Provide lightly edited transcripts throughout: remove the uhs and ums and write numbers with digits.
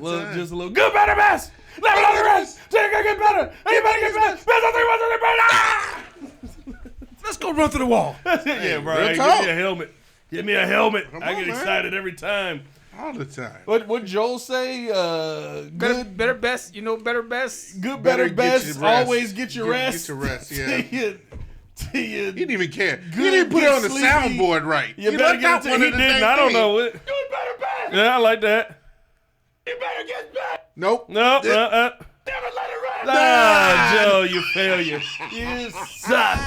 Just a little good, better, best. Level on the rest. Take it, get better. You better get better. Best on 3, 1, 2, 3, ah! Let's go run through the wall. Yeah, bro. Real Hey, talk. give me a helmet. Give me a helmet. Come I on, get man. excited every time. All the time. What Joel say? Better, best. You know, better, best. Good, Better better, get best. your rest. Always get your rest. Get your rest, yeah. He He didn't even care. He Good, didn't put it get on the sleepy. soundboard right. You He better left get out it to one he of the didn't. dang I don't things. know it. Good, better, best. Yeah, I like that. You better get back. Nope. No, Never let it rest. Joe, you failure. You suck.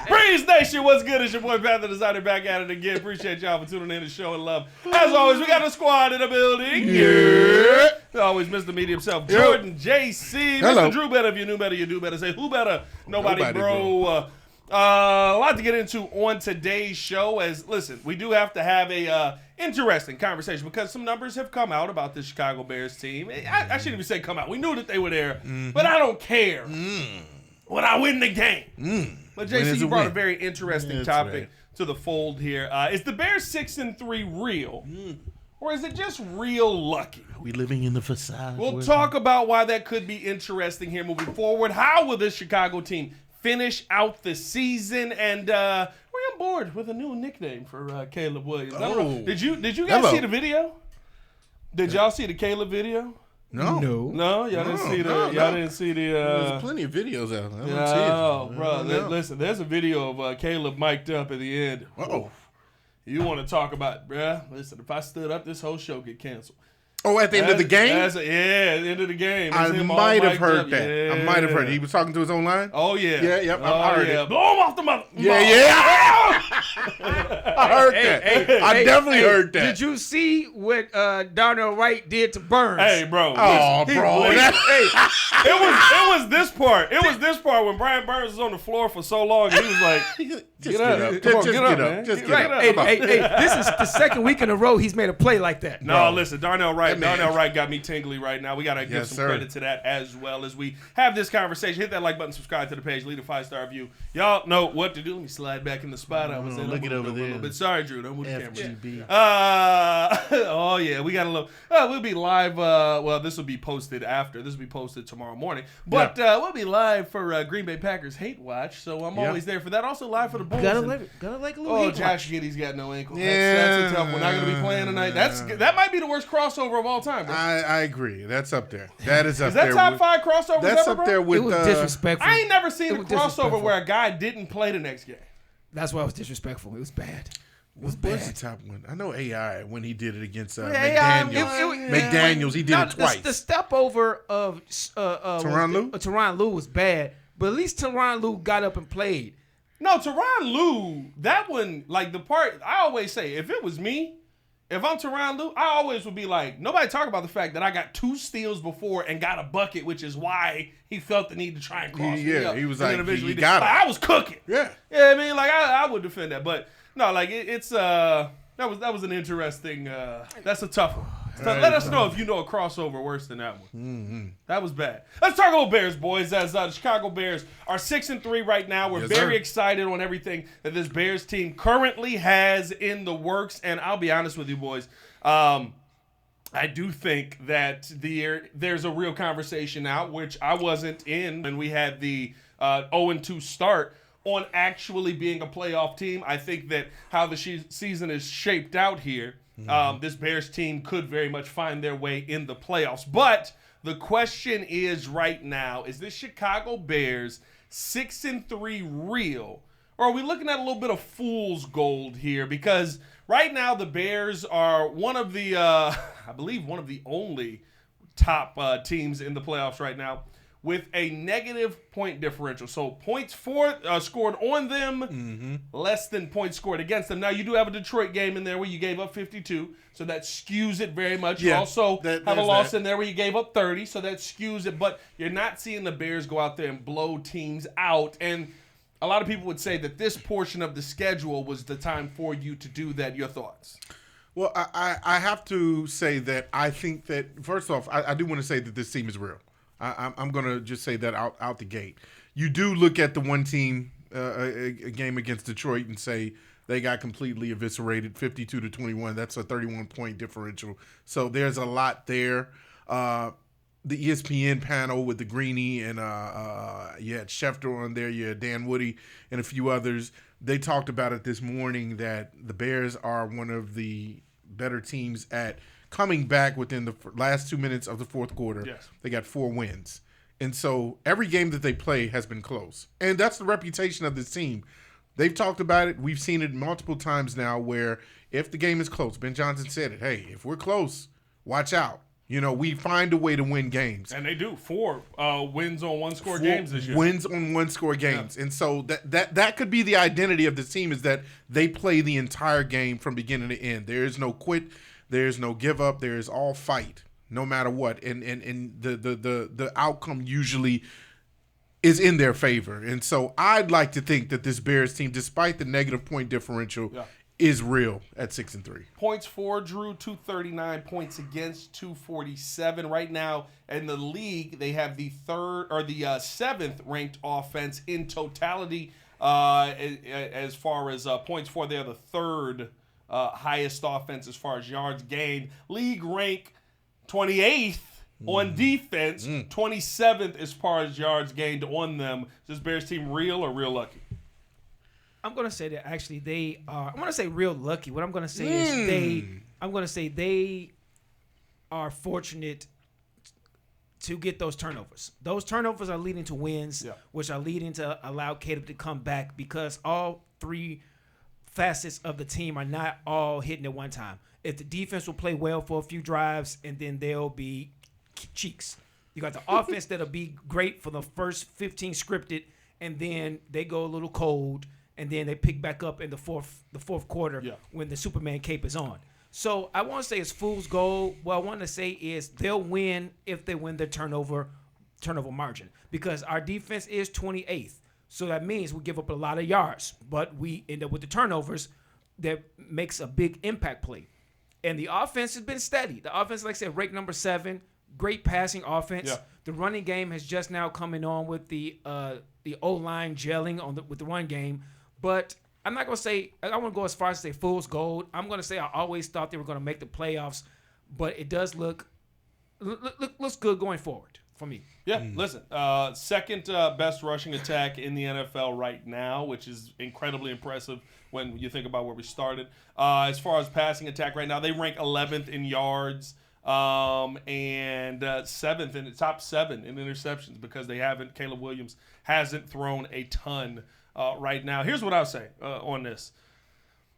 Breeze Nation, what's good? It's your boy Panther Designer back at it again. Appreciate y'all for tuning in to show and love. As always, we got a squad in the building. Yeah. Always Mr. Media himself, Jordan JC. Hello. Mr. Drew better. If you knew better, you do better. Say who better? Nobody, Nobody, bro. A lot to get into on today's show. As listen, we do have to have a interesting conversation because some numbers have come out about the Chicago Bears team. I shouldn't even say come out. We knew that they were there, but I don't care when I win the game. But Win JC, is you a brought a win. very interesting That's topic right. to the fold here. Is the Bears 6-3 real, or is it just real lucky? We living in the facade. We'll talk about why that could be interesting here moving forward. How will this Chicago team finish out the season? And we're on board with a new nickname for Caleb Williams. I don't know. Did you guys Hello. see the video? Did y'all see the Caleb video? No. No, y'all didn't see the. no, Y'all no. didn't see the. There's plenty of videos out. I don't see it. Oh, bro, No. listen. There's a video of Caleb mic'd up at the end. Uh-oh. You want to talk about, bruh? Listen, if I stood up, this whole show get canceled. Oh, at the end of the game? At the end of the game. I It's him all might have mic'd heard up. that. Yeah. I might have heard it. He was talking to his own line? Oh, yeah. Yeah, yep, I Oh, heard yeah. it. Blow him off the mother. Yeah. I heard that. I definitely heard that. Did you see what Darnell Wright did to Burns? Hey, bro. Oh, listen, bro. it was this part. It was this part when Brian Burns was on the floor for so long and he was like, Just get up. Just Come on, get get up. up, man. Just Get get right up. up. Hey, this is the second week in a row he's made a play like that. No, listen, Darnell Wright. That man. Darnell Wright got me tingly right now. We got to give Yes, some sir. credit to that as well as we have this conversation. Hit that like button, subscribe to the page, leave a 5-star review. Y'all know what to do. Let me slide back in the spot I was in. look I'm it moving over a there. little bit. Sorry, Drew. Don't move the camera. FGB. Oh yeah, we got a little. We'll be live. Well, this will be posted after. This will be posted tomorrow morning. But we'll be live for Green Bay Packers Hate Watch. So I'm always there for that. Also live for the Bulls. Gotta And- like a little. Oh, hate Josh Giddey's got no ankle. Yeah. That's a tough one. Not going to be playing tonight. That might be the worst crossover of all time, bro. I agree. That's up there. That is up Is that there. top with- 5 crossovers That's ever, up bro? there with It was disrespectful. I ain't never seen It a was crossover disrespectful. where a guy didn't play the next game. That's why it was disrespectful. It was bad. It was What's the bad. top one? I know AI when he did it against AI, McDaniels. McDaniels, he did it twice. The step over of Tyronn Lue? Tyronn Lue was bad, but at least Tyronn Lue got up and played. No, Tyronn Lue, that one, like the part, I always say, if it was me, if I'm Tyronn Lue, I always would be like, nobody talk about the fact that I got 2 steals before and got a bucket, which is why he felt the need to try and cross me up. He was And like, then eventually he got it. I was cooking. Yeah. Yeah, I mean, like I would defend that, but no, like it's that was an interesting. That's a tough one. So let us know if you know a crossover worse than that one. Mm-hmm. That was bad. Let's talk about Bears, boys. As the Chicago Bears are 6-3 right now. We're Yes, very sir. excited on everything that this Bears team currently has in the works. And I'll be honest with you, boys. I do think that there's a real conversation now, which I wasn't in when we had the 0-2 start, on actually being a playoff team. I think that how the season is shaped out here, this Bears team could very much find their way in the playoffs. But the question is right now, is this Chicago Bears 6-3 real? Or are we looking at a little bit of fool's gold here? Because right now the Bears are one of the, I believe one of the only top teams in the playoffs right now with a negative point differential. So points scored on them, less than points scored against them. Now, you do have a Detroit game in there where you gave up 52, so that skews it very much. You Yeah, also have a there's loss that. in there where you gave up 30, so that skews it. But you're not seeing the Bears go out there and blow teams out. And a lot of people would say that this portion of the schedule was the time for you to do that. Your thoughts? Well, I have to say that I think that, first off, I do want to say that this team is real. I'm going to just say that out the gate. You do look at the one team, a game against Detroit, and say they got completely eviscerated, 52-21. That's a 31-point differential. So there's a lot there. the ESPN panel with the Greenie and you had Schefter on there, you had Dan Woody and a few others. They talked about it this morning that the Bears are one of the better teams at coming back within the last 2 minutes of the fourth quarter. Yes. They got 4 wins. And so every game that they play has been close. And that's the reputation of this team. They've talked about it. We've seen it multiple times now where if the game is close, Ben Johnson said it, hey, if we're close, watch out. We find a way to win games. And they do. 4 wins on one-score games this year. Wins on one-score games. Yeah. And so that could be the identity of the team is that they play the entire game from beginning to end. There is no quit. There is no give up. There is all fight, no matter what. And the outcome usually is in their favor. And so I'd like to think that this Bears team, despite the negative point differential, is real at 6-3. Points for, Drew, 239. Points against, 247. Right now in the league, they have the 7th ranked offense in totality. As far as points for, they're the 3rd highest offense as far as yards gained. League rank 28th on defense, 27th as far as yards gained on them. Is this Bears team real or real lucky? I'm gonna say that actually they are. I'm gonna say real lucky. What I'm gonna say is they are fortunate to get those turnovers. Those turnovers are leading to wins, which are leading to allow Caleb to come back because all 3 facets of the team are not all hitting at one time. If the defense will play well for a few drives, and then they'll be cheeks. You got the offense that'll be great for the first 15 scripted, and then they go a little cold. And then they pick back up in the fourth quarter when the Superman cape is on. So I want to say it's fool's gold. What I want to say is they'll win if they win their turnover margin because our defense is 28th. So that means we give up a lot of yards, but we end up with the turnovers that makes a big impact play. And the offense has been steady. The offense, like I said, ranked number 7. Great passing offense. Yeah. The running game has just now coming on with the O-line gelling with the run game. But I'm not going to say – I want to go as far as to say fool's gold. I'm going to say I always thought they were going to make the playoffs, but it does looks good going forward for me. Yeah, listen, second best rushing attack in the NFL right now, which is incredibly impressive when you think about where we started. As far as passing attack right now, they rank 11th in yards and 7th in the top 7 in interceptions because Caleb Williams hasn't thrown a ton right now. Here's what I'll say on this.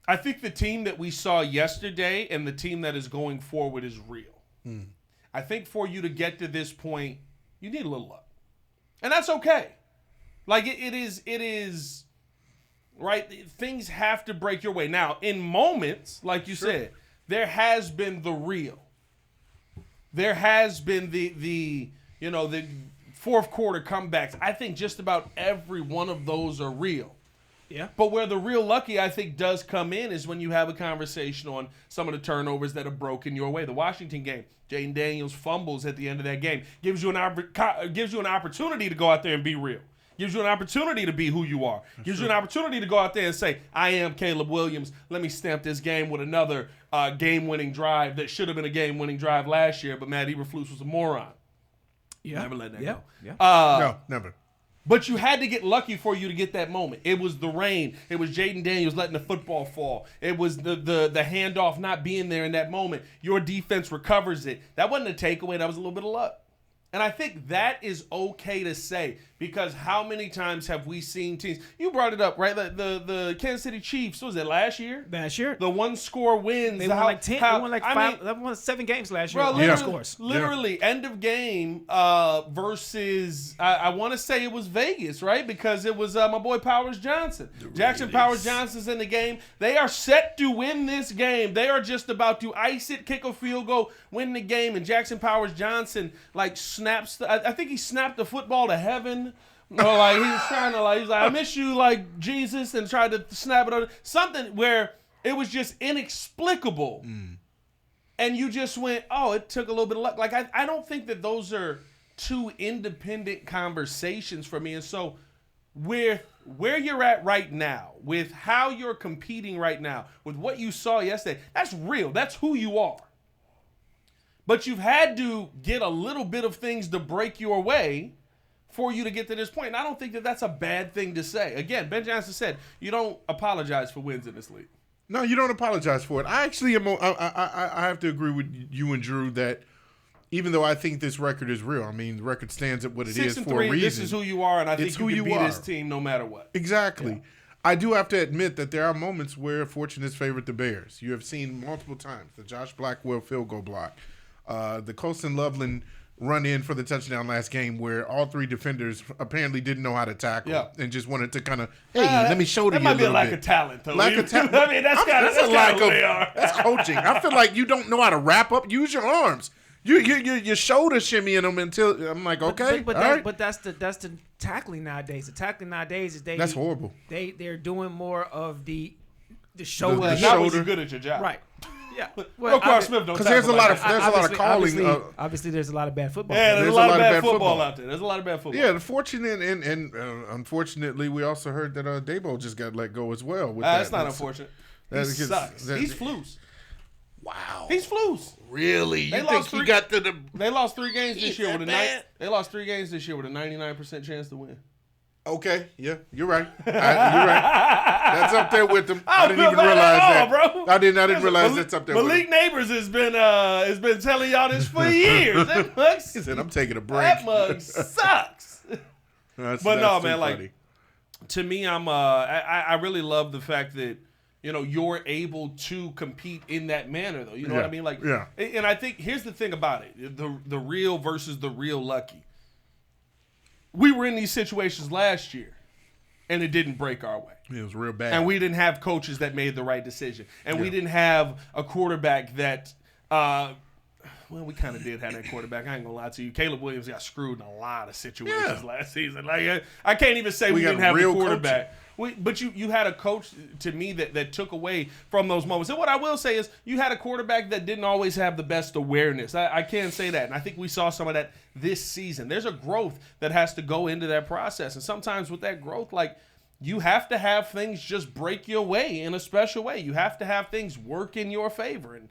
I think the team that we saw yesterday and the team that is going forward is real. I think for you to get to this point, you need a little luck. And that's okay. Like it is right. Things have to break your way. Now, in moments, like you said, there has been the real. There has been the fourth quarter comebacks. I think just about every one of those are real. Yeah. But where the real lucky, I think, does come in is when you have a conversation on some of the turnovers that have broken your way. The Washington game, Jaden Daniels fumbles at the end of that game. Gives you an opportunity to go out there and be real. Gives you an opportunity to be who you are. Gives you an opportunity to go out there and say, I am Caleb Williams. Let me stamp this game with another game-winning drive that should have been a game-winning drive last year, but Matt Eberflus was a moron. Yeah. Never let that go. Yeah. No, never. But you had to get lucky for you to get that moment. It was the rain. It was Jaden Daniels letting the football fall. It was the handoff not being there in that moment. Your defense recovers it. That wasn't a takeaway. That was a little bit of luck. And I think that is okay to say because how many times have we seen teams? You brought it up, right? The Kansas City Chiefs, what was it, last year? Last year. The one-score wins. They won like 10. They won like 5. They won 7 games last year. Bro, Scores. Literally, end of game versus, I want to say it was Vegas, right? Because it was my boy Powers Johnson. Jackson Powers Johnson's in the game. They are set to win this game. They are just about to ice it, kick a field goal, win the game, and Jackson Powers Johnson, like, I think he snapped the football to heaven. Or like he was trying to he's like, I miss you like Jesus, and tried to snap it on something where it was just inexplicable. And you just went, oh, it took a little bit of luck. Like I don't think that those are two independent conversations for me. And so with where you're at right now, with how you're competing right now, with what you saw yesterday, that's real. That's who you are. But you've had to get a little bit of things to break your way for you to get to this point. And I don't think that that's a bad thing to say. Again, Ben Johnson said, you don't apologize for wins in this league. No, you don't apologize for it. I actually am. I have to agree with you and Drew that even though I think this record is real, I mean, the record stands at what it is for a reason. This is who you are, and I think It's you who can you beat are. this team no matter what. Exactly. Yeah. I do have to admit that there are moments where fortune has favored the Bears. You have seen multiple times the Josh Blackwell field goal block, the Colson Loveland run in for the touchdown last game where all three defenders apparently didn't know how to tackle and just wanted to kind of, hey, let me show you a little bit. That might be a lack of talent, though. Lack of talent. I mean, that's kind of who they are. That's coaching. I feel like you don't know how to wrap up. Use your arms. You shoulder shimmying them until I'm like, okay, but that's the tackling nowadays. The tackling nowadays is that's horrible. They're doing more of the shoulder. Well, that was good at your job, right? Yeah. Well, Carl Smith don't. Because there's a lot of calling. Obviously, there's a lot of bad football. Yeah, there's a lot of bad football out there. There's a lot of bad football. Yeah, unfortunate and unfortunately, we also heard that Dabo just got let go as well. That's not unfortunate. He sucks. He's flus. Wow. He's flus. Really? You think he got to the? They lost 3 games this year with a They lost 3 games this year with a 99% chance to win. Okay, yeah, you're right. You're right. That's up there with them. I didn't even realize that, bro. I didn't realize that's up there. Malik Neighbors has been telling y'all this for years. That mug, he said, "I'm taking a break." That mug sucks. That's no, man. funny. Like to me, I really love the fact that you're able to compete in that manner, though. You know what I mean? Like, And I think here's the thing about it: the real versus the real lucky. We were in these situations last year, and it didn't break our way. It was real bad. And we didn't have coaches that made the right decision. And we didn't have a quarterback that we kind of did have that quarterback. I ain't going to lie to you. Caleb Williams got screwed in a lot of situations last season. Like I can't even say we didn't have a quarterback. But you had a coach, to me, that took away from those moments. And what I will say is you had a quarterback that didn't always have the best awareness. I can't say that. And I think we saw some of that this season. There's a growth that has to go into that process. And sometimes with that growth, like, you have to have things just break your way in a special way. You have to have things work in your favor. And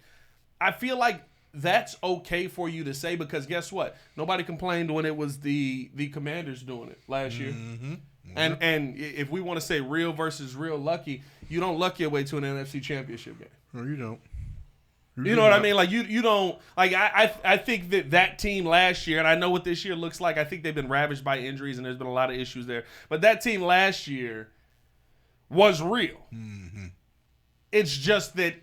I feel like that's okay for you to say because guess what? Nobody complained when it was the Commanders doing it last year. Mm-hmm. And if we want to say real versus real lucky, you don't luck your way to an NFC Championship game. No, you don't. You know what I mean? Like you don't like. I think that team last year, and I know what this year looks like. I think they've been ravaged by injuries, and there's been a lot of issues there. But that team last year was real. Mm-hmm. It's just that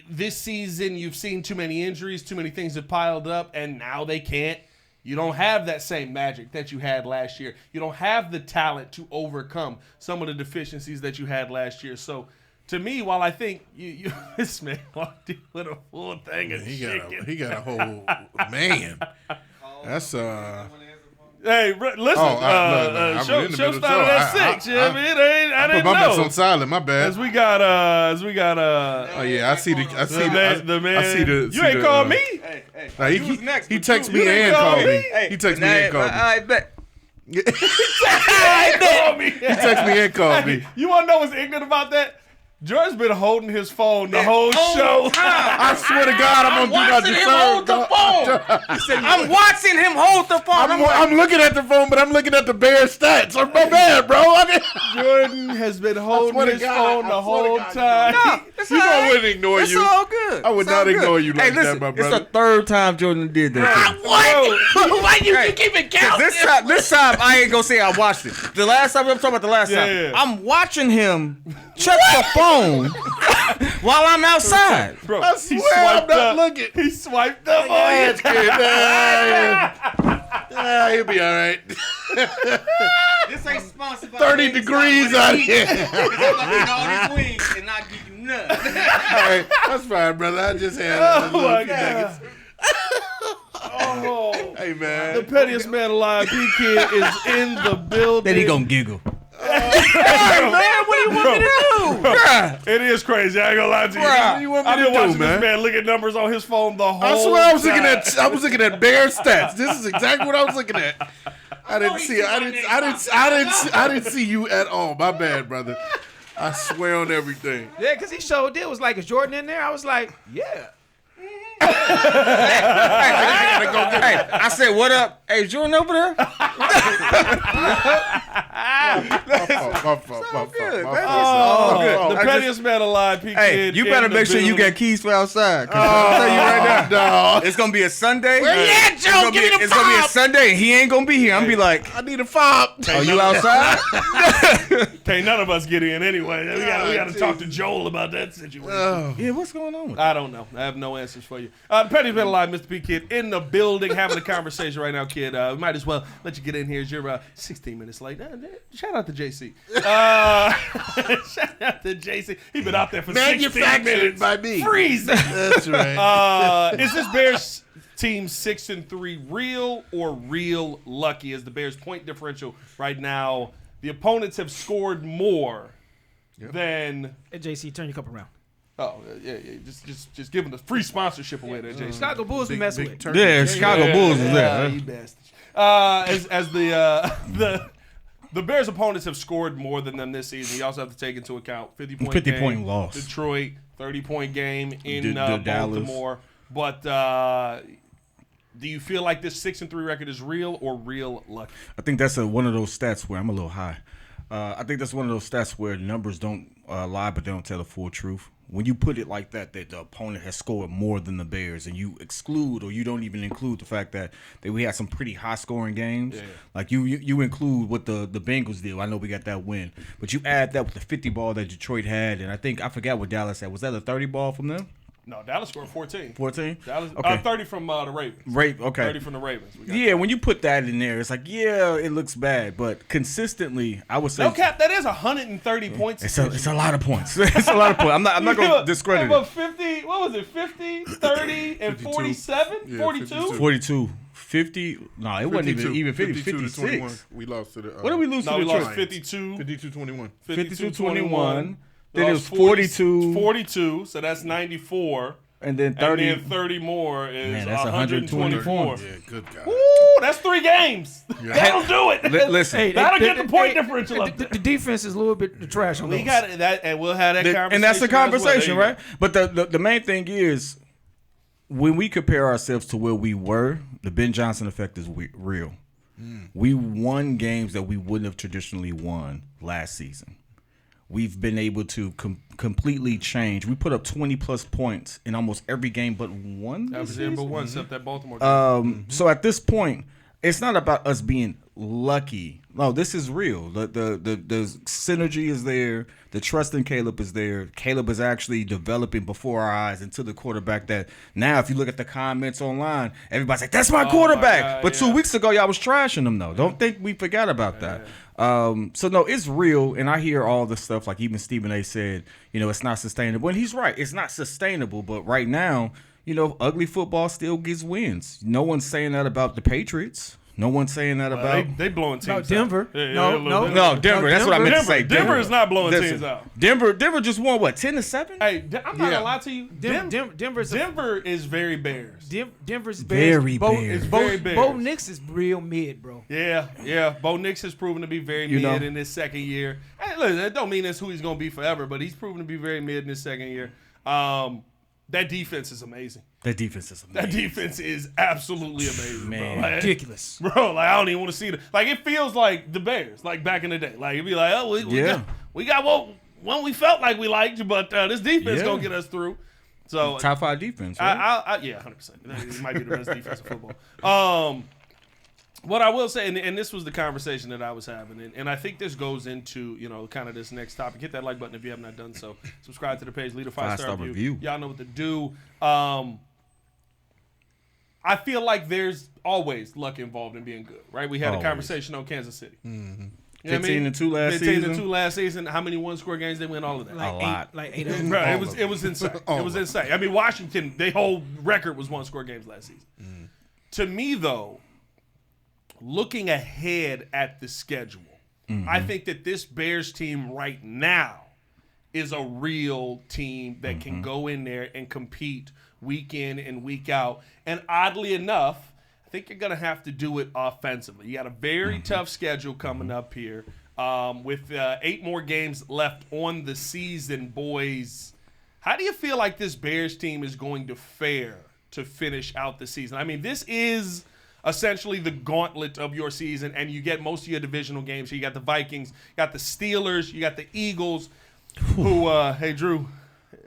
this season you've seen too many injuries, too many things have piled up, and now they can't. You don't have that same magic that you had last year. You don't have the talent to overcome some of the deficiencies that you had last year. So, to me, while I think you this man walked in with a full thing of chicken. He got a whole man. That's Hey, listen. Show started at 6. I didn't know. Put my mess on silent. My bad. As we got. Oh yeah, I see the man. You ain't called me. Hey, he texted me and called me. He texted me and called me. I bet. He texted me and called me. You want to know what's ignorant about that? George's been holding his phone the whole show. I swear to God, I'm gonna do not disturb. I'm watching him hold the phone. I'm looking at the phone, but I'm looking at the Bears stats. I'm my bad, bro. Jordan has been holding his phone the whole time. No, I wouldn't ignore you. It's all good. I would not ignore you like that, my brother. It's the 3rd time Jordan did that. What? Why you keeping count? This time I ain't gonna say I watched it. The last time I'm talking about the last time. Yeah. I'm watching him check the phone while I'm outside. Bro, I swear I'm not looking. He swiped up on you. He'll be all right. This ain't sponsored by 30 degrees out here. I'm gonna eat all these wings and not give you none. All right, that's fine, brother. I just had a little few nuggets. Oh, hey, man. the pettiest man alive, B-Kid, is in the building. Then he gonna giggle. Hey, man, what do you want me to do? It is crazy. I ain't gonna lie to you. What do you want me I've to been do, watching man? this man look at numbers on his phone the whole time. I swear I was looking at Bear stats. This is exactly what I was looking at. I didn't see. I didn't see you at all. My bad, brother. I swear on everything. Yeah, because he showed it. Was like, is Jordan in there? I was like, yeah. I said, what up? Hey, Jordan over there? My fault. The pettiest man alive, P. Hey, Kid. you better in the make sure you building. get keys for outside. 'Cause I'll tell you right now, it's gonna be a Sunday. Where you at, Joe? Give me the It's gonna be a fob. Sunday, and he ain't gonna be here. I'm gonna be like, I need a fob. are you outside? Can't none of us get in anyway. We got to talk to Joel about that situation. Yeah, what's going on with that? I don't know. I have no answers for you. The pettiest man alive, Mr. P. Kid, in the building, having a conversation right now, kid. We might as well let you get in here as you're 16 minutes late. Shout out to JC. Shout out to JC. He's been out there for 16 minutes. by me. Freezing. That's right. Is this Bears team 6-3 real or real lucky? As the Bears point differential right now, the opponents have scored more than. Hey, JC, turn your cup around. Oh yeah. Just giving the free sponsorship away there, JC. Chicago Bulls we messing with. turkey. Yeah, Chicago Bulls is there. You bastards. As the Bears' opponents have scored more than them this season. You also have to take into account 50-point 50-point game, loss. Detroit, 30-point game in Dallas. Baltimore. But do you feel like this 6-3 record is real or real lucky? I think that's one of those stats where I'm a little high. I think that's one of those stats where numbers don't lie, but they don't tell the full truth. When you put it like that the opponent has scored more than the Bears, and you exclude or you don't even include the fact that we had some pretty high-scoring games. Yeah. Like you include what the Bengals did. I know we got that win, but you add that with the 50 ball that Detroit had, and I forgot what Dallas had. Was that a 30 ball from them? No, Dallas scored 14. 14? Dallas, Okay. 30 from the Ravens. Okay. 30 from the Ravens. Yeah, when you put that in there, it's like, yeah, it looks bad, but consistently, I would say. No cap, that is 140 points. It's a lot of points. It's a lot of points. I'm not going to discredit but it. 50, what was it, 50, 30, and 47? Yeah, 42? 42, 50. No, it wasn't even 50. 52 to 21. 56. We lost to the. What did we lose No, to we Detroit? lost 52. 52-21. 52-21. Then it was Lost 42. 42, so that's 94. And then And 30. then 30 more is Man, that's 124. 124. Yeah, good God. Woo, that's 3 games. That'll do it. Listen. Hey, That'll get the point differential up there. The defense is a little bit trash on We those. got that, and we'll have that conversation. And that's the as well. conversation, There you right? But the main thing is, when we compare ourselves to where we were, the Ben Johnson effect is real. We won games that we wouldn't have traditionally won last season. We've been able to completely change. We put up 20-plus points in almost every game but one. That was number one, except that Baltimore game. So at this point, it's not about us being lucky. No, this is real. The synergy is there. The trust in Caleb is there. Caleb is actually developing before our eyes into the quarterback that now, if you look at the comments online, everybody's like, that's my quarterback. God, but 2 weeks ago, y'all was trashing him, though. Don't think we forgot about that. So, no, it's real, and I hear all the stuff, like even Stephen A. said, it's not sustainable. And he's right. It's not sustainable, but right now, ugly football still gets wins. No one's saying that about the Patriots. No one's saying that about they blowing teams out. Denver. Yeah, No, a little no. bit. No, Denver. That's what I meant to say. Denver is not blowing Listen, teams out. Denver just won what, 10-7? Hey, I'm not gonna lie to you. Denver's Denver is very Bears. Denver's Bears. Very Bears. It's very Bears. Bo Nix is real mid, bro. Yeah. Bo Nix has proven to be very mid know. in his second year. Hey, listen, that don't mean that's who he's gonna be forever, but he's proven to be very mid in his second year. That defense is amazing. That defense is amazing. That defense is absolutely amazing, Man. bro. Like, Ridiculous. bro. Like I don't even want to see it. Like it feels like the Bears, like back in the day. Like it'd be like, oh, we got what we felt like we liked, but this defense gonna get us through. So Top 5 defense, right? yeah, 100%. It might be the best defense in football. What I will say, and this was the conversation that I was having, and I think this goes into, kind of this next topic. Hit that like button if you have not done so. Subscribe to the page, leave a 5-star review. Y'all know what to do. I feel like there's always luck involved in being good, right? We had a conversation on Kansas City. Mm-hmm. You know what I mean? 15-2 last 15-2 season. last season. How many one-score games they win? All of that. Like A lot. eight of them. Bro, it was insane. It was insane. I mean, Washington, their whole record was one-score games last season. To me, though, looking ahead at the schedule, I think that this Bears team right now is a real team that can go in there and compete week in and week out. And oddly enough, I think you're going to have to do it offensively. You got a very tough schedule coming up here with 8 more games left on the season, boys. How do you feel like this Bears team is going to fare to finish out the season. I mean, this is essentially the gauntlet of your season, and you get most of your divisional games. So you got the Vikings, you got the Steelers, you got the Eagles, who, hey, Drew,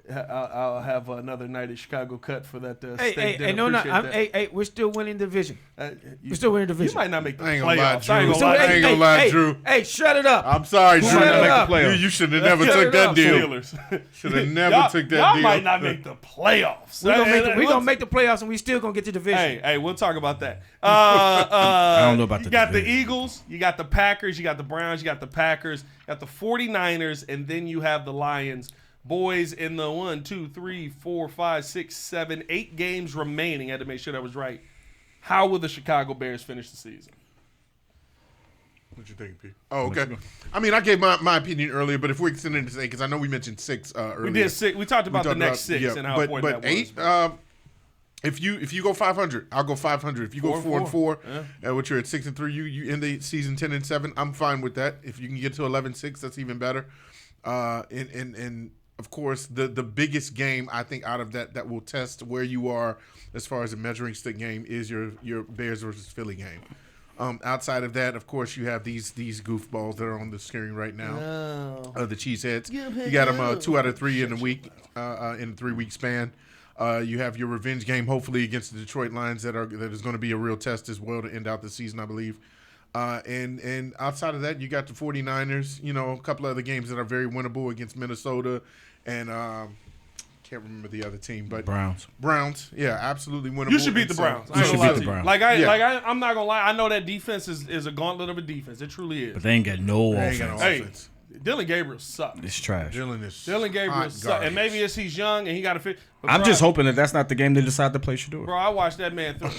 I'll have another night at Chicago cut for that steak dinner. No, Appreciate that. hey, we're still winning division. We're still winning division. You might not make the I ain't gonna lie, playoffs. Drew. I ain't gonna lie, Drew. Hey, shut it up. I'm sorry, Drew. might not make the playoffs? You should have never took that deal. Should have never took that y'all deal. might not make the playoffs. We're gonna make the playoffs, and we still gonna get the division. Hey, we'll talk about that. I don't know about you the got division. the Eagles, you got the Packers, you got the Browns, you got the Packers, you got the 49ers, and then you have the Lions. Boys, in the 1, 2, 3, 4, 5, 6, 7, 8 games remaining, I had to make sure that was right. How will the Chicago Bears finish the season? What you think, P? Oh, okay. I mean, I gave my opinion earlier, but if we're extending to say, because I know we mentioned 6 earlier. We did 6. We talked about the next 6 and how important that 8, was. if you go 500, I'll go 500. If you go 4-4, which you're at 6-3, you end the season 10-7. I'm fine with that. If you can get to 11-6, that's even better. And of course, the biggest game I think out of that will test where you are as far as a measuring stick game is your Bears versus Philly game. Outside of that, of course, you have these goofballs that are on the screen right now. The Cheeseheads. You got them 2 out of 3 in a week, in a 3-week span. You have your revenge game, hopefully against the Detroit Lions that is going to be a real test as well to end out the season, I believe. And outside of that, you got the 49ers, a couple other games that are very winnable against Minnesota and can't remember the other team, but Browns, yeah, absolutely winnable. You should beat the Browns. You should beat the Browns. I'm not gonna lie. I know that defense is a gauntlet of a defense. It truly is. But they ain't got no offense. Hey, Dylan Gabriel sucks. It's trash. Dylan Gabriel sucks. And maybe it's he's young and he got to fit. I'm just hoping that's not the game they decide to play Shador. Bro, I watched that man through.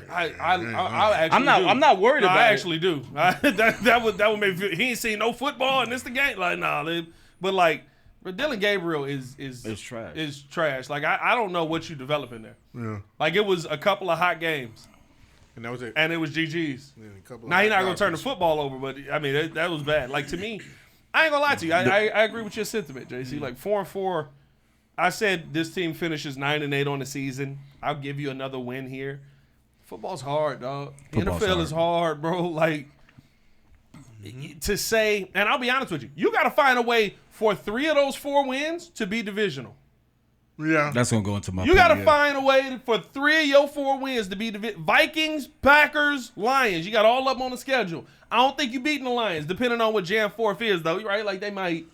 I actually I'm not worried about it. I actually do. That would make me feel, he ain't seen no football and this the game. Like, but Dylan Gabriel is trash. Is trash. Like I don't know what you develop in there. Yeah. Like it was a couple of hot games. And that was it. And it was GG's. Yeah, now he's not gonna turn the football over, but I mean that was bad. Like to me, I ain't gonna lie to you. I agree with your sentiment, JC. Like 4-4. I said this team finishes 9-8 on the season. I'll give you another win here. Football's hard, dog. NFL is hard, bro. Like to say, and I'll be honest with you, you got to find a way for 3 of those 4 wins to be divisional. Yeah, that's gonna go into my. You got to find a way for 3 of your 4 wins to be Vikings, Packers, Lions. You got all up on the schedule. I don't think you beating the Lions, depending on what Jan 4th is, though. Right? Like they might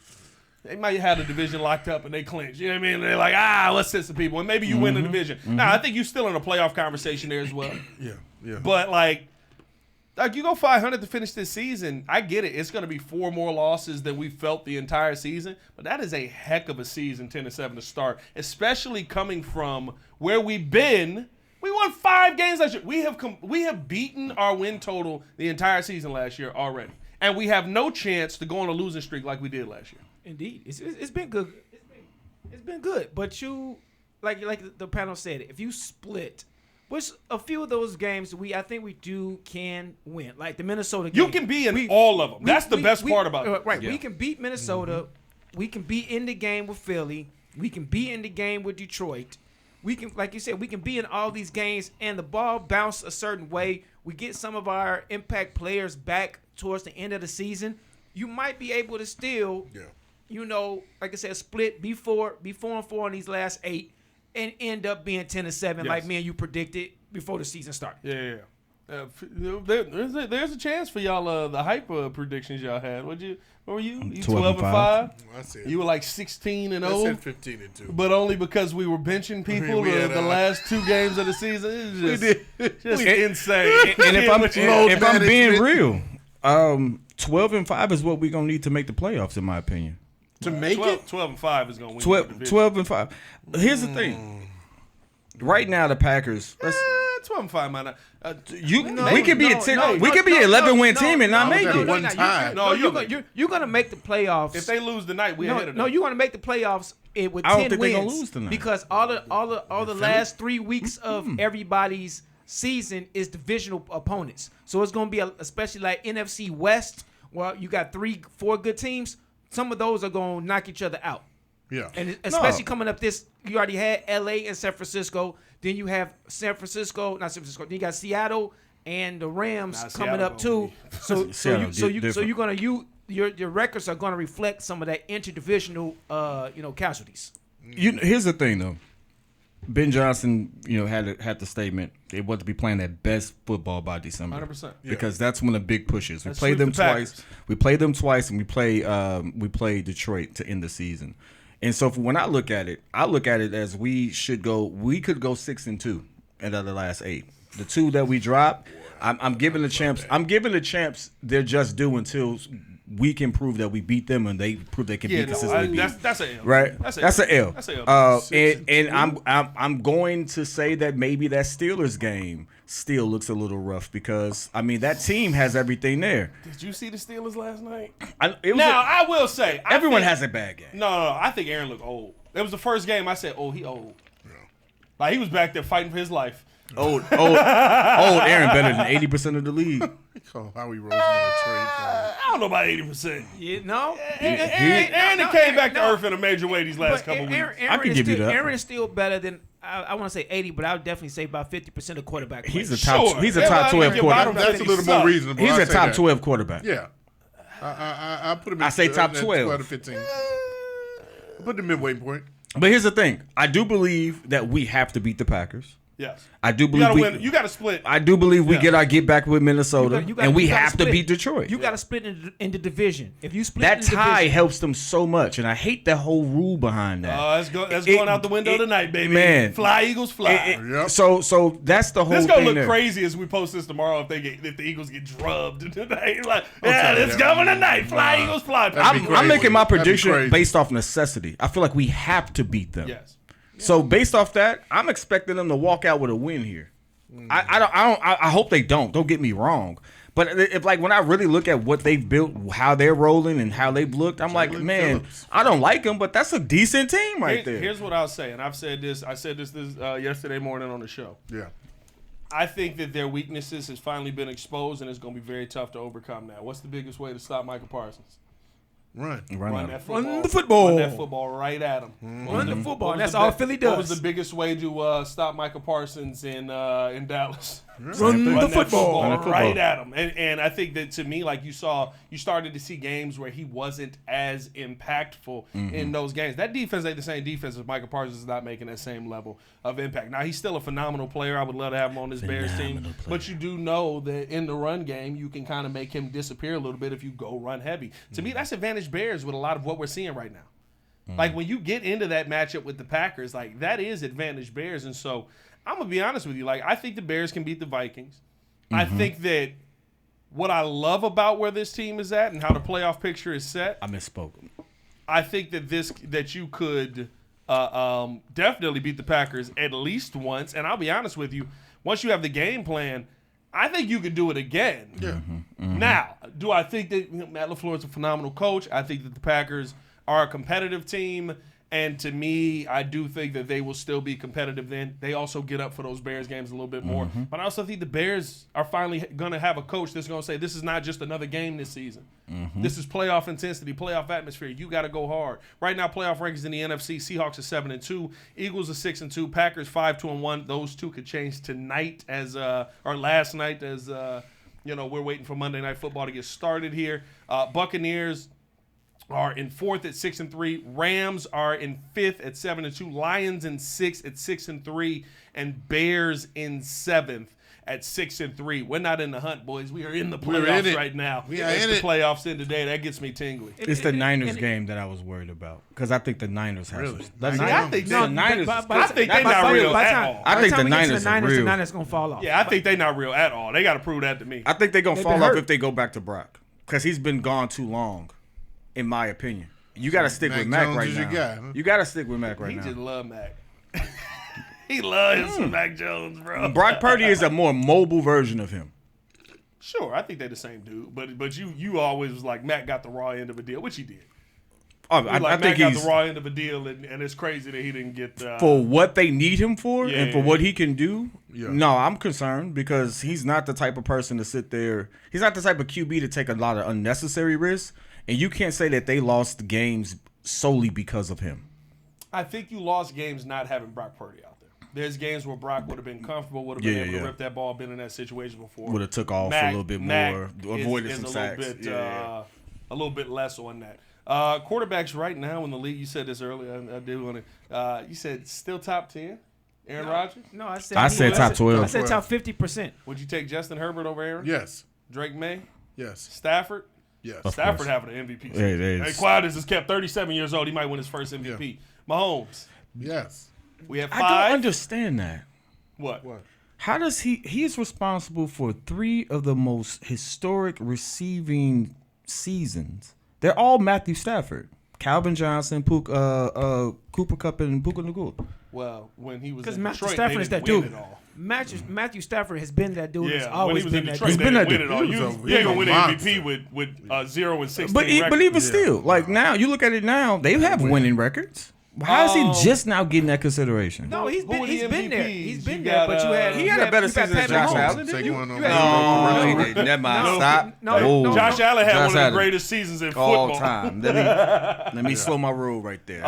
have the division locked up and they clinch. You know what I mean? They're like, let's sit some people, and maybe you win the division. Now I think you're still in a playoff conversation there as well. Yeah. But like you go 500 to finish this season. I get it. It's going to be 4 more losses than we felt the entire season. But that is a heck of a season, 10-7 to start, especially coming from where we've been. We won 5 games last year. We have beaten our win total the entire season last year already, and we have no chance to go on a losing streak like we did last year. Indeed, it's been good. It's been good. But you, like the panel said, if you split. Which a few of those games I think we can win. Like the Minnesota game. You can be in all of them. That's the best part about it. Right. Yeah. We can beat Minnesota. We can be in the game with Philly. We can be in the game with Detroit. We can, like you said, we can be in all these games and the ball bounce a certain way. We get some of our impact players back towards the end of the season. You might be able to still, like I said, split be 4-4 in these last 8. And end up being 10-7, like me and you predicted before the season started. Yeah. There's a chance for y'all. The hype predictions y'all had. What were you? 12-5. You were like 16-0. I said 15-2. But only because we were benching people the last 2 games of the season. It's just insane. And if I'm being real, 12-5 is what we're gonna need to make the playoffs, in my opinion. To make 12-5 is going to win. 12-5. Here's the thing. Right now, the Packers. 12-5 might not. We could be a 10. We could be an 11-win team and not make it. You're gonna make the playoffs. If they lose tonight, we ahead of them. No, you're gonna make the playoffs with 10 wins. I don't think they're gonna lose tonight because all the last 3 weeks of everybody's season is divisional opponents. So it's gonna be especially like NFC West, where you got 3-4 good teams. Some of those are going to knock each other out. Yeah. And especially coming up you already had L.A. and San Francisco. Then you have not San Francisco. Then you got Seattle and the Rams coming up too. You're gonna your records are gonna reflect some of that interdivisional casualties. Here's the thing though. Ben Johnson, had the statement they want to be playing their best football by December. 100%. Because that's one of the big pushes. We Let's played sweep them the twice. Packers. We played them twice, and we play Detroit to end the season. And so when I look at it as we could go 6-2 out of the last 8. The 2 that we dropped, I'm giving the champs. I'm giving the champs their just due until we can prove that we beat them and they prove they can be consistently beat. That's an L. Right, that's an L. That's an L. And I'm going to say that maybe that Steelers game still looks a little rough because that team has everything there. Did you see the Steelers last night? I will say everyone has a bad game. No, I think Aaron looked old. It was the first game I said, he old. Yeah. Like he was back there fighting for his life. Old Aaron better than 80% of the league. Howie Roseman a trade I don't know about 80%. Aaron came back to earth in a major way these last couple weeks. I can give you that. Aaron is still better than I want to say 80, but I would definitely say about 50% of quarterback. He's a play. top. He's a top 12 quarterback. That's a little more reasonable. He's I'll a say top that. 12 quarterback. Yeah. I put him. I say top at 12 to 15. Put the midway point. But here's the thing. I do believe that we have to beat the Packers. Yes. I do believe you got to split. I do believe we get back with Minnesota, and we have to beat Detroit. You got to split in the division. If you split that tie helps them so much, and I hate the whole rule behind that. That's going out the window tonight, baby. Man, fly Eagles, fly. Yep. So that's the whole. This thing gonna look there. crazy as we post this tomorrow if the Eagles get drubbed tonight. Like, it's coming tonight. Fly Eagles, fly. I'm making my prediction crazy. based off necessity. I feel like we have to beat them. Yes. So based off that, I'm expecting them to walk out with a win here. I hope they don't. Don't get me wrong. But if when I really look at what they've built, how they're rolling, and how they've looked, I'm like, man, Phillips. I don't like them, but that's a decent team there. Here's what I'll say, and I've said this. I said this yesterday morning on the show. Yeah. I think that their weaknesses has finally been exposed, and it's going to be very tough to overcome now. What's the biggest way to stop Michael Parsons? Run Run the football. Run that football right at him. Run the football. And that's all Philly does. What was the biggest way to stop Michael Parsons in Dallas? Run the that football. right at him. And I think that to me, like you started to see games where he wasn't as impactful in those games. That defense ain't the same defense as Michael Parsons is not making that same level of impact. Now, he's still a phenomenal player. I would love to have him on this Bears team. But you do know that in the run game, you can kind of make him disappear a little bit if you go run heavy. To me, that's advantage Bears with a lot of what we're seeing right now. Like, when you get into that matchup with the Packers, like, that is advantage Bears. And so I'm going to be honest with you. Like, I think the Bears can beat the Vikings. I think that what I love about where this team is at and how the playoff picture is set, I misspoke. I think that you could definitely beat the Packers at least once. And I'll be honest with you, once you have the game plan, I think you could do it again. Yeah. Now, do I think that Matt LaFleur is a phenomenal coach? I think that the Packers are a competitive team. And to me, I do think that they will still be competitive then. They also get up for those Bears games a little bit more. But I also think the Bears are finally going to have a coach that's going to say, this is not just another game this season. This is playoff intensity, playoff atmosphere. You got to go hard. Right now, playoff rankings in the NFC, Seahawks are 7-2, Eagles are 6-2, Packers 5-1. Those two could change tonight or last night as we're waiting for Monday Night Football to get started here. Buccaneers are in 4th at 6-3. Rams are in 5th at 7-2. Lions in 6th at 6-3, and Bears in 7th at 6-3. We're not in the hunt, boys. We are in the playoffs right now. We are it's in the it. playoffs in today. That gets me tingly. It's the Niners game that I was worried about because I think the Niners have Really? some. I think the they- Niners. I think they not real at all. I think the The Niners are Niners real. going to fall off. Yeah, I think they not real at all. They got to prove that to me. I think they're gonna They've fall been off hurt. if they go back to Brock because he's been gone too long, in my opinion. You got to stick with Mac Jones right is your now. guy, huh? You got to stick with Mac right He now. just love Mac. He loves Mac Jones, bro. Brock Purdy is a more mobile version of him. Sure, I think they're the same dude. But you always was like, Mac got the raw end of a deal, which he did. Oh, I I think think got he's the raw end of a deal, and it's crazy that he didn't get for what they need him for and for Yeah. what he can do. Yeah. No, I'm concerned because he's not the type of person to sit there. He's not the type of QB to take a lot of unnecessary risks. And you can't say that they lost the games solely because of him. I think you lost games not having Brock Purdy out there. There's games where Brock would have been comfortable, would have been able to rip that ball, been in that situation before. Would have took off a little bit more, avoided some sacks. A little bit less on that. Quarterbacks right now in the league, you said this earlier, I did want to, you said still top 10? Aaron Rodgers? No, I said top 12. I said top 50%. Would you take Justin Herbert over Aaron? Yes. Drake May? Yes. Stafford? Yes. Stafford having an MVP season. Hey, Quadras is kept 37 years old. He might win his first MVP. Yeah. Mahomes? Yes. We have 5. I don't understand that. What? How does he is responsible for 3 of the most historic receiving seasons. They're all Matthew Stafford. Calvin Johnson, Cooper Kupp, and Puka Nacua. Well, when he was because in Matthew Detroit, Stafford is that dude. Matthew Mm. Stafford has been that dude. Yeah, always when he was been in that Detroit, dude. they didn't win it all. You ain't gonna win an MVP with 0 and 16. But even still, like now, you look at it now, they have winning records. How is he just now getting that consideration? No, he's been there. He's been there, got, but he had a better season than Josh Allen. So you want to No, never mind. Stop. No. Josh Allen had Josh one of Allen. the greatest seasons in All football. time. Let me slow my roll right there.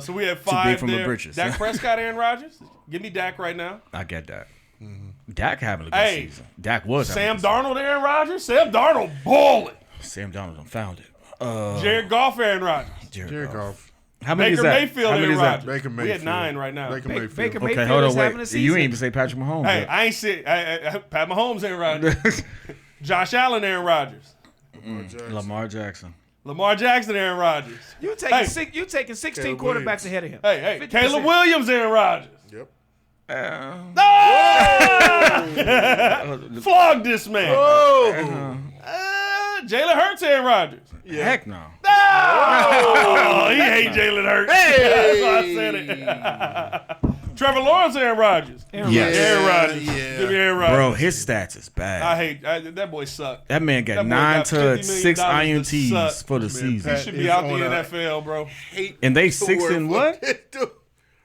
So we have 5 from the there. britches. Dak Prescott, Aaron Rodgers. Give me Dak right now. I get that. Dak having a good season. Dak was Sam having a good Darnold, Aaron Rodgers. Sam Darnold balling. season. Sam Donald done found it. Jared Goff, Aaron Rodgers. Jared Goff. How many Baker is that? Mayfield, How many Aaron is that? Rodgers. Baker We Mayfield. at 9 right now. Baker Mayfield. Baker Okay, Mayfield hold is on, having a wait. season. You ain't even say Patrick Mahomes. Hey, yet. I ain't see Pat Mahomes, Aaron Rodgers. Josh Allen, Aaron Rodgers. Lamar Jackson. Lamar Jackson, Aaron Rodgers. You taking 16 Caleb quarterbacks Williams. ahead of him. Hey, 50%. Caleb Williams, Aaron Rodgers. Yep. Flog this man. Oh. Jalen Hurts, Aaron Rodgers. Heck no. Oh, he hate Jalen Hurts. That's why I said it. Trevor Lawrence, Aaron Rodgers. Yes. Aaron Rodgers. Yeah. Give me Aaron Rodgers. Bro, his stats is bad. I hate that boy sucked. That man got That boy 9 got to $50 6 million to INTs suck. for the He season. should be is out the on a- NFL, bro. And they 6 and what?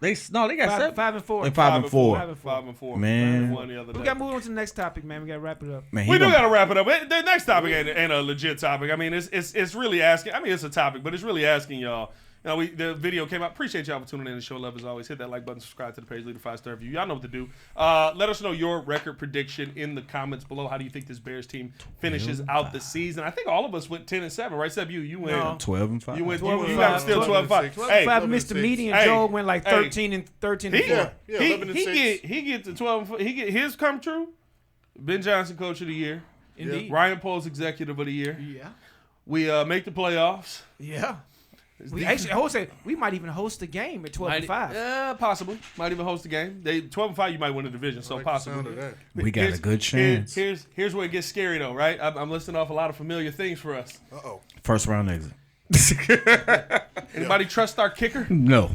They got 7. 5 and 4. And 5 and 4. 5 and 4. Man. One the other day. We got to move on to the next topic, man. We got to wrap it up. Man, We do got to wrap it up. The next topic ain't a legit topic. I mean, it's really asking. I mean, it's a topic, but it's really asking y'all. You know, the video came out. Appreciate y'all for tuning in and show love as always. Hit that like button, subscribe to the page, leave a 5-star review. Y'all know what to do. Let us know your record prediction in the comments below. How do you think this Bears team finishes out the season? I think all of us went 10-7, right? Seb, you went. No. 12 and 5. You went. 12 and You got 5. still 12 and 5. 12 Hey, and 5 5. missed the median. Hey. Joe went like 13 and 4. Yeah, 11 and 6. He get to 12. He get his come true. Ben Johnson, coach of the year. Indeed. Ryan Poles, executive of the year. Yeah. We make the playoffs. Yeah. We actually we might even host a game at 12 and 5. Yeah, possibly. Might even host a game. 12 and 5, you might win a division, so possibly. We got a good chance. Here's where it gets scary though, right? I'm listing off a lot of familiar things for us. First round exit. Anybody trust our kicker? No.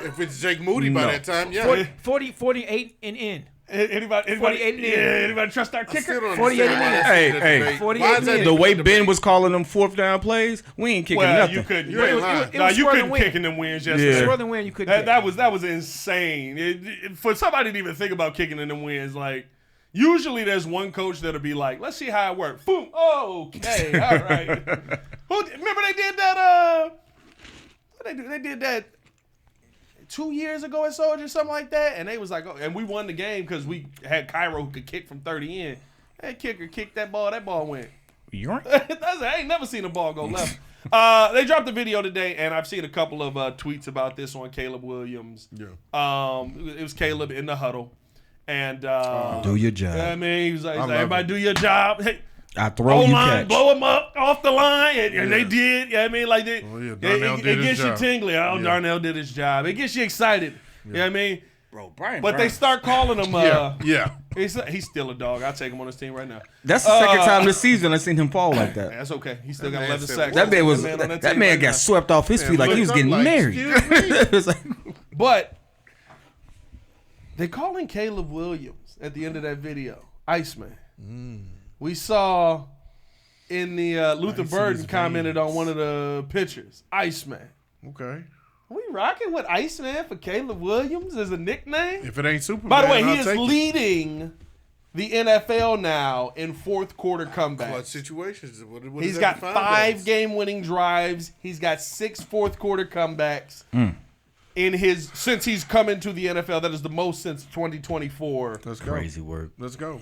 If it's Jake Moody by No. that time, yeah. 48 and in. Anybody 48 and in. anybody trust our Still kicker? don't 48 understand minutes. why that's Hey, the hey. debate. 48 Why is that minutes. The way debate? Ben was calling them 4th down plays, we ain't kicking Well, nothing. you couldn't. You ain't lying. No, you couldn't win. kick in them wins Yeah. yesterday. Swirl and win, you couldn't. That was insane. For somebody to even think about kicking in them wins, like usually there's one coach that'll be like, "Let's see how it works." Boom. Oh, okay. All right. Remember they did that? They did that 2 years ago at Soldier, something like that, and they was like, "Oh," and we won the game because we had Cairo who could kick from 30 in. That kicker kicked that ball went. I ain't never seen a ball go left. They dropped the video today, and I've seen a couple of tweets about this on Caleb Williams. Yeah. It was Caleb in the huddle, and Do your job. I mean, he was like, love "Everybody, it. do your job." Hey, I throw you O-line, catch. blow him up off the line, and they did. Yeah, I mean, like they, Oh, yeah, Darnell it did his gets you job. tingly. Oh, Yeah. Darnell did his job. It gets you excited. You know what I mean? Bro, Brian But they Burns. start calling him. Yeah. He's still a dog. I'll take him on his team right now. That's the second time this season I've seen him fall like that. That's okay. He still got man 11 said, sacks. That man was on that team man right got now. swept off his feet like he was looked getting up like, married. "Excuse me?" It was like, But they calling Caleb Williams at the end of that video Iceman. We saw in the Luther Ice in Burden his commented veins. on one of the pictures. Iceman. Okay. Are we rocking with Iceman for Caleb Williams as a nickname? If it ain't Superman, By the way, I'll he is take it. leading the NFL now in fourth quarter Clutch comebacks. situations. What He's is got that defined 5 as? game-winning drives. He's got 6 fourth quarter comebacks. since he's come into the NFL. That is the most since 2024. Let's go. Crazy work. Let's go.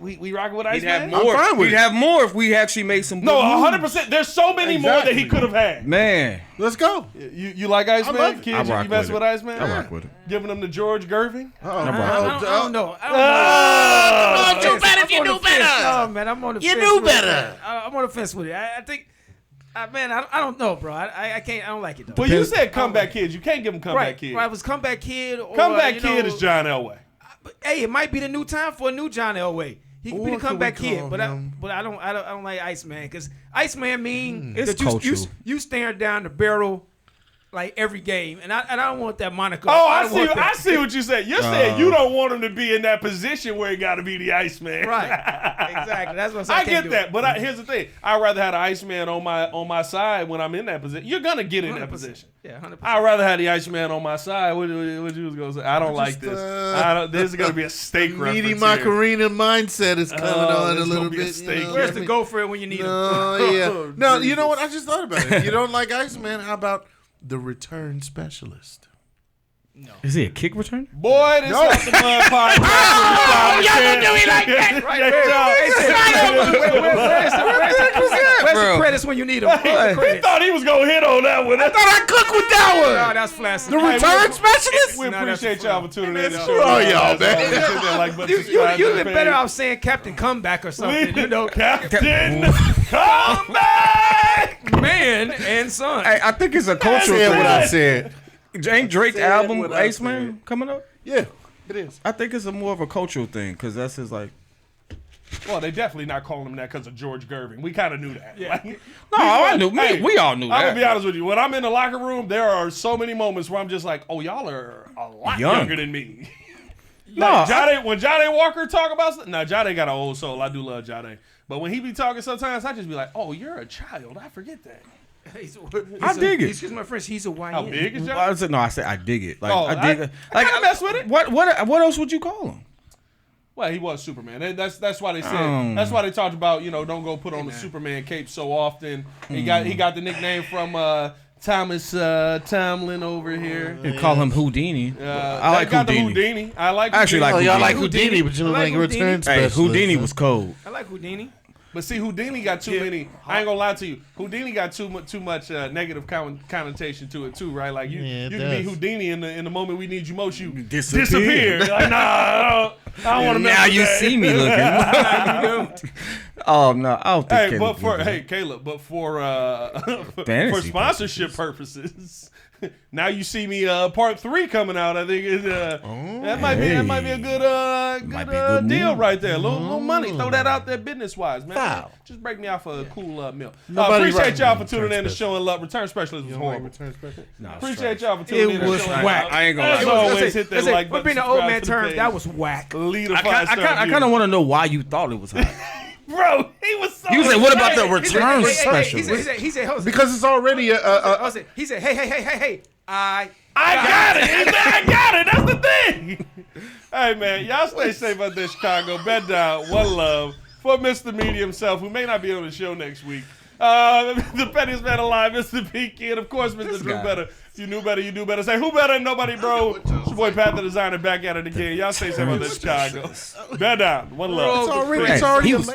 We rocking with He'd have Iceman? more. I'm fine with He'd it. have more if we actually made some. No, good moves. 100%. There's so many more that he could have had. Man, Let's go. You like Iceman? love it. Kids, I rock you mess with with it. Iceman? I rock with it. Giving him to George Gerving? I don't know. Oh, Do better if you knew better. No, man, I'm on the fence. You knew better. I'm on the fence with it. I think, man, I don't know, bro. I can't. I don't like it though. Well, you said comeback kids. You can't give him comeback Right, kid. right. It was comeback kid. Or, Comeback kid is John Elway. But, hey, it might be the new time for a new John Elway. He could be the Or could comeback we kid, call but him- I don't like Iceman because Iceman mean It's that you cultural. staring down the barrel like every game, and I don't want that moniker. Oh, I don't see. want that. I see what you said. You're saying you don't want him to be in that position where he got to be the Iceman. Right, exactly. That's what I'm saying. I get that, but here's the thing: I'd rather have the Iceman on my side when I'm in that position. You're gonna get in that 100%. position. Yeah, 100%. I'd rather have the Iceman on my side. What you was gonna say? I don't like this. This is gonna be a steak reference Meaty here. Macarena mindset is coming on a there's little gonna be a bit. steak. Where's the go for it when you need him? Oh, yeah. No, you know what? I just thought about it. If you don't like Iceman, how about the return specialist? is he a kick return? Boy, this No. is the Blood Podcast. Oh, y'all gonna do it like that? Right, where's the credits when you need them? He thought he was gonna hit on that one. I thought I cooked with that one. Oh, that's flaccid. The return specialist? We No, appreciate that's y'all for tuning in. to the show. Oh, y'all, man. Hit that like button, You subscribe to you'd the been page. better off saying Captain Comeback or something. You know, Captain, come back! man and son. Hey, I think it's a I cultural said what I thing. said. Ain't Drake Said album what I Iceman coming up? Yeah, it is. I think it's more of a cultural thing because that's his like. Well, they definitely not calling him that because of George Gerving. We kind of knew that. Yeah. Like, No, I knew. We all knew I'm that. gonna be honest with you. When I'm in the locker room, there are so many moments where I'm just like, "Oh, y'all are a lot Young. younger than me." No, Like, when Jade Walker talk about something, now Jade got an old soul. I do love Jade, but when he be talking, sometimes I just be like, "Oh, you're a child." I forget that. I dig it. Excuse my French. He's a YN. How big is Jade? I said no. I said I dig it. Like Oh, I dig it. I Like kinda mess with it. What else would you call him? Well, he was Superman. That's why they said. That's why they talked about don't go put on the Superman cape so often. He got the nickname from Thomas Tomlin over here. You call him Houdini. I like got Houdini. the Houdini. I like. I actually Houdini. like Y'all like Houdini. Houdini, but you don't I like like return Houdini. specialist. Hey, Houdini was cold. I like Houdini. But see, Houdini got too many. I ain't gonna lie to you. Houdini got too much negative connotation to it too, right? Like you Yeah, it can be does. Houdini in the moment we need you most. You Disappear. You're like, nah, I don't want to mess Now with you that. see me looking. Oh no, I don't think. Hey, Caleb would do that. Caleb, but for Fantasy sponsorship purposes, now you see me part 3 coming out. I think that might be a good Might be a good deal move. right there. Little money, throw that out there business wise, man. Wow. Just break me out for a cool meal. Nobody Appreciate right. y'all for tuning Return in and special. showing love. Return specialist was You don't like horrible. return specialist? No, it's Appreciate trash. y'all for tuning in. and was showing whack. love. I ain't gonna As lie. always, hit that like But button. being an old subscribe man to the term, page. that was whack. Lead a I 5-star kind review. of want to know why you thought it was hot. Bro, he was so. He was like, "What about the excited. return specialist?" He said, Jose. Because it's already He said, hey, I got it. He said, I got it. That's the thing. Hey, man, y'all stay safe out there, Chicago. Bed down. One love for Mr. Media himself, who may not be on the show next week. The pettiest man alive, Mr. P. Kid. Of course, Mr. Drew guy. Better. If you knew better, you do better. Say, who better than nobody, bro? It's your boy, Pat the Designer, back at it again. Y'all stay safe out there, Chicago. Bed down. One love. it's already He was